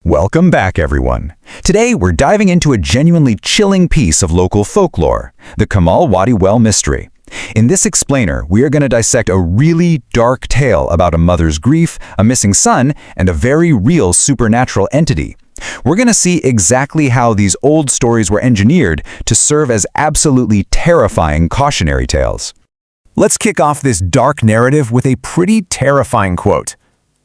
Welcome back, everyone. Today, we're diving into a genuinely chilling piece of local folklore, the Kamal Wadi Well mystery. In this explainer, we are going to dissect a really dark tale about a mother's grief, a missing son, and a very real supernatural entity. We're going to see exactly how these old stories were engineered to serve as absolutely terrifying cautionary tales. Let's kick off this dark narrative with a pretty terrifying quote.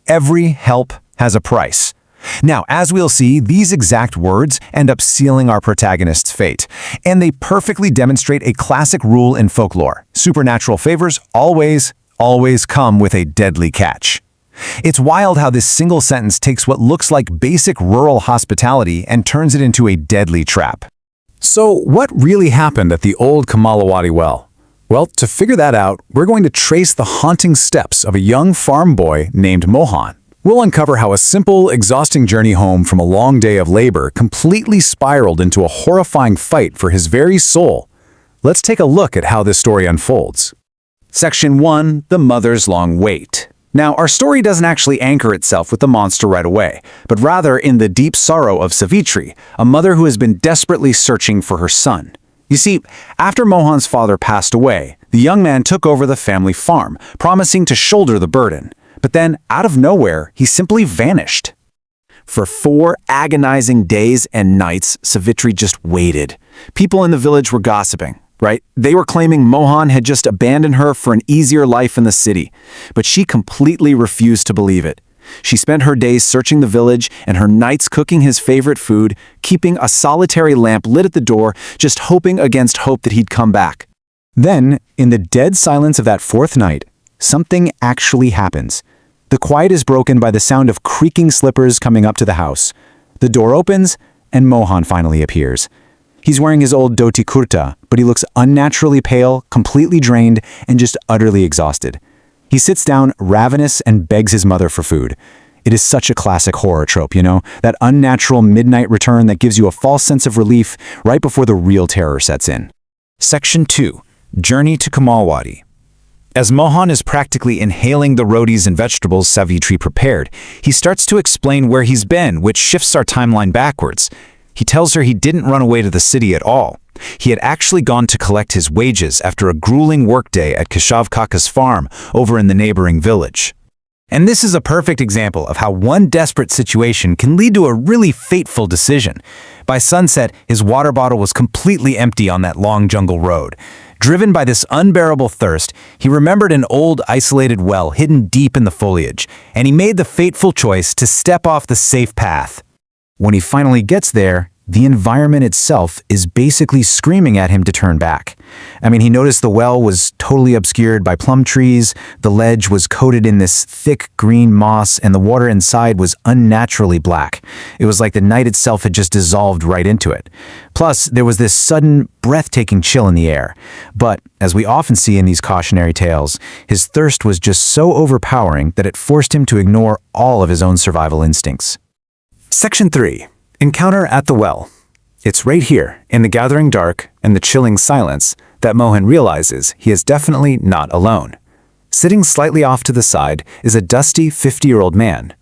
Every help has a price. Now, as we'll see, these exact words end up sealing our protagonist's fate, and they perfectly demonstrate a classic rule in folklore. Supernatural favors always come with a deadly catch. It's wild how this single sentence takes what looks like basic rural hospitality and turns it into a deadly trap. So, what really happened at the old Kamalawadi well? Well, to figure that out, we're going to trace the haunting steps of a young farm boy named Mohan. We'll uncover how a simple, exhausting journey home from a long day of labor completely spiraled into a horrifying fight for his very soul. Let's take a look at how this story unfolds. Section 1. The Mother's Long Wait. Now, our story doesn't actually anchor itself with the monster right away, but rather in the deep sorrow of Savitri, a mother who has been desperately searching for her son. You see, after Mohan's father passed away, the young man took over the family farm, promising to shoulder the burden. But then, out of nowhere, he simply vanished. For 4 agonizing days and nights, Savitri just waited. People in the village were gossiping, right? They were claiming Mohan had just abandoned her for an easier life in the city. But she completely refused to believe it. She spent her days searching the village and her nights cooking his favorite food, keeping a solitary lamp lit at the door, just hoping against hope that he'd come back. Then, in the dead silence of that 4th night, something actually happens. The quiet is broken by the sound of creaking slippers coming up to the house. The door opens, and Mohan finally appears. He's wearing his old dhoti kurta, but he looks unnaturally pale, completely drained, and just utterly exhausted. He sits down, ravenous, and begs his mother for food. It is such a classic horror trope, that unnatural midnight return that gives you a false sense of relief right before the real terror sets in. Section 2. Journey to Kamalwadi. As Mohan is practically inhaling the rotis and vegetables Savitri prepared, he starts to explain where he's been, which shifts our timeline backwards. He tells her he didn't run away to the city at all. He had actually gone to collect his wages after a grueling workday at Keshav Kaka's farm over in the neighboring village. And this is a perfect example of how one desperate situation can lead to a really fateful decision. By sunset, his water bottle was completely empty on that long jungle road. Driven by this unbearable thirst, he remembered an old isolated well hidden deep in the foliage, and he made the fateful choice to step off the safe path. When he finally gets there, the environment itself is basically screaming at him to turn back. He noticed the well was totally obscured by plum trees, the ledge was coated in this thick green moss, and the water inside was unnaturally black. It was like the night itself had just dissolved right into it. Plus, there was this sudden, breathtaking chill in the air. But, as we often see in these cautionary tales, his thirst was just so overpowering that it forced him to ignore all of his own survival instincts. Section 3. Encounter at the well. It's right here, in the gathering dark and the chilling silence, that Mohan realizes he is definitely not alone. Sitting slightly off to the side is a dusty 50-year-old man.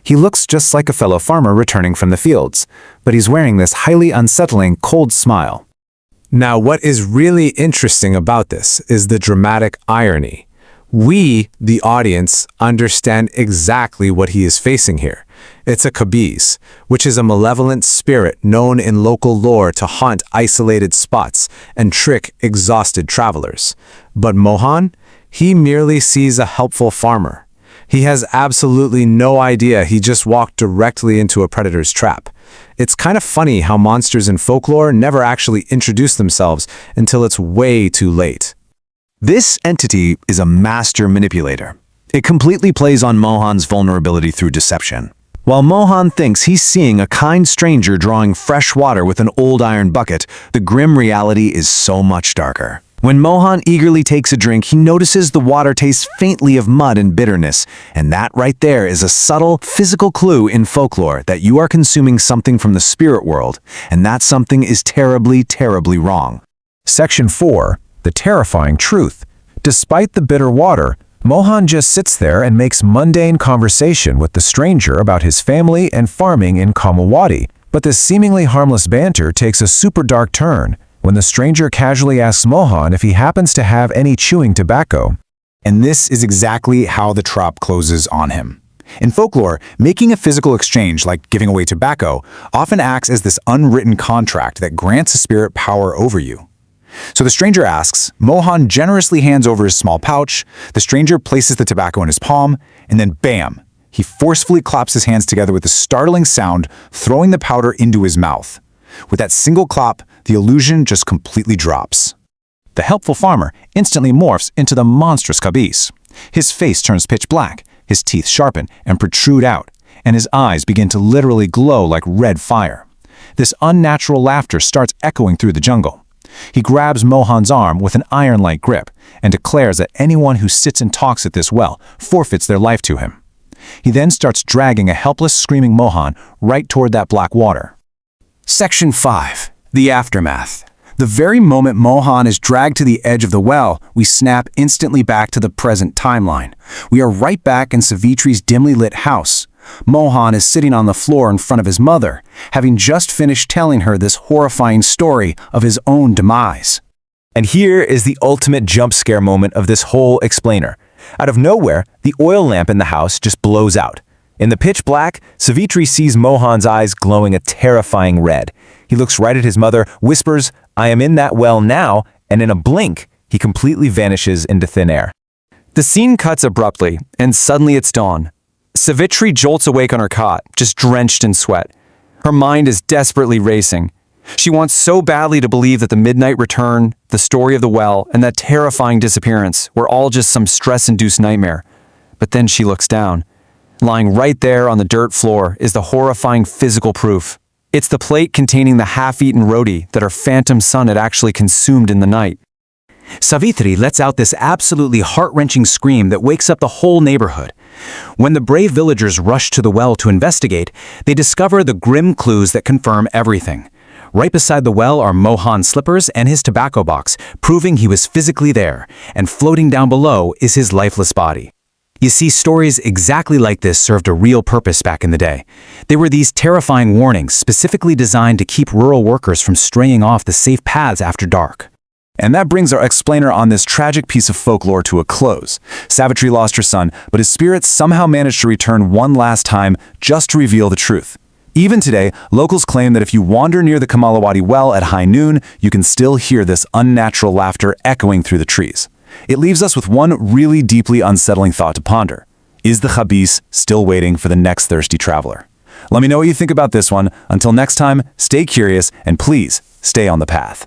He looks just like a fellow farmer returning from the fields, but he's wearing this highly unsettling, cold smile. Now, what is really interesting about this is the dramatic irony. We, the audience, understand exactly what he is facing here. It's a kabis, which is a malevolent spirit known in local lore to haunt isolated spots and trick exhausted travelers. But Mohan, he merely sees a helpful farmer. He has absolutely no idea he just walked directly into a predator's trap. It's kind of funny how monsters in folklore never actually introduce themselves until it's way too late. This entity is a master manipulator. It completely plays on Mohan's vulnerability through deception. While Mohan thinks he's seeing a kind stranger drawing fresh water with an old iron bucket, the grim reality is so much darker. When Mohan eagerly takes a drink, he notices the water tastes faintly of mud and bitterness, and that right there is a subtle, physical clue in folklore that you are consuming something from the spirit world, and that something is terribly, terribly wrong. Section 4. The terrifying truth. Despite the bitter water, Mohan just sits there and makes mundane conversation with the stranger about his family and farming in Kamalwadi. But this seemingly harmless banter takes a super dark turn when the stranger casually asks Mohan if he happens to have any chewing tobacco. And this is exactly how the trap closes on him. In folklore, making a physical exchange, like giving away tobacco, often acts as this unwritten contract that grants a spirit power over you. So the stranger asks, Mohan generously hands over his small pouch, the stranger places the tobacco in his palm, and then bam! He forcefully claps his hands together with a startling sound, throwing the powder into his mouth. With that single clap, the illusion just completely drops. The helpful farmer instantly morphs into the monstrous Khabis. His face turns pitch black, his teeth sharpen and protrude out, and his eyes begin to literally glow like red fire. This unnatural laughter starts echoing through the jungle. He grabs Mohan's arm with an iron-like grip and declares that anyone who sits and talks at this well forfeits their life to him. He then starts dragging a helpless, screaming Mohan right toward that black water. Section 5. The Aftermath. The very moment Mohan is dragged to the edge of the well, we snap instantly back to the present timeline. We are right back in Savitri's dimly lit house. Mohan is sitting on the floor in front of his mother, having just finished telling her this horrifying story of his own demise. And here is the ultimate jump scare moment of this whole explainer. Out of nowhere, the oil lamp in the house just blows out. In the pitch black, Savitri sees Mohan's eyes glowing a terrifying red. He looks right at his mother, whispers, "I am in that well now," and in a blink, he completely vanishes into thin air. The scene cuts abruptly, and suddenly it's dawn. Savitri jolts awake on her cot, just drenched in sweat. Her mind is desperately racing. She wants so badly to believe that the midnight return, the story of the well, and that terrifying disappearance were all just some stress-induced nightmare. But then she looks down. Lying right there on the dirt floor is the horrifying physical proof. It's the plate containing the half-eaten roti that her phantom son had actually consumed in the night. Savitri lets out this absolutely heart-wrenching scream that wakes up the whole neighborhood. When the brave villagers rush to the well to investigate, they discover the grim clues that confirm everything. Right beside the well are Mohan's slippers and his tobacco box, proving he was physically there, and floating down below is his lifeless body. You see, stories exactly like this served a real purpose back in the day. They were these terrifying warnings specifically designed to keep rural workers from straying off the safe paths after dark. And that brings our explainer on this tragic piece of folklore to a close. Savitri lost her son, but his spirit somehow managed to return one last time just to reveal the truth. Even today, locals claim that if you wander near the Kamalwadi well at high noon, you can still hear this unnatural laughter echoing through the trees. It leaves us with one really deeply unsettling thought to ponder. Is the Khabis still waiting for the next thirsty traveler? Let me know what you think about this one. Until next time, stay curious and please stay on the path.